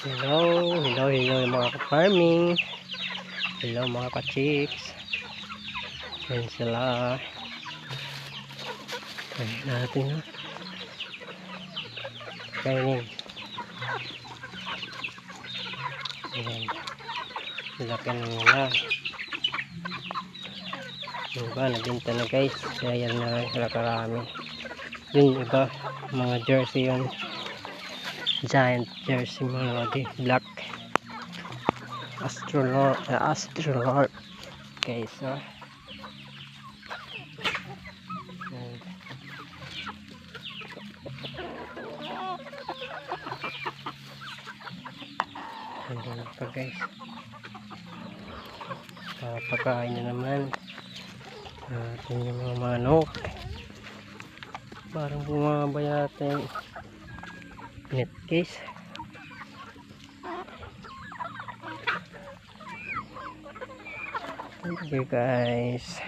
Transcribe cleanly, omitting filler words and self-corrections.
Hello mga ka-farming. Hello mga ka-chicks. Yan sila. Kain natin ha. Kainin. Yan. Laki na nila. Yung iba nabinta na guys. Kaya yan na sila karami. Yung iba mga jersey yun. Giant jersey mga lodi. Black. Astrolord guys ha. Ayan pa guys. Pagkain na naman atin yung mga manok. Parang bumaba yata yung net case. Okay guys.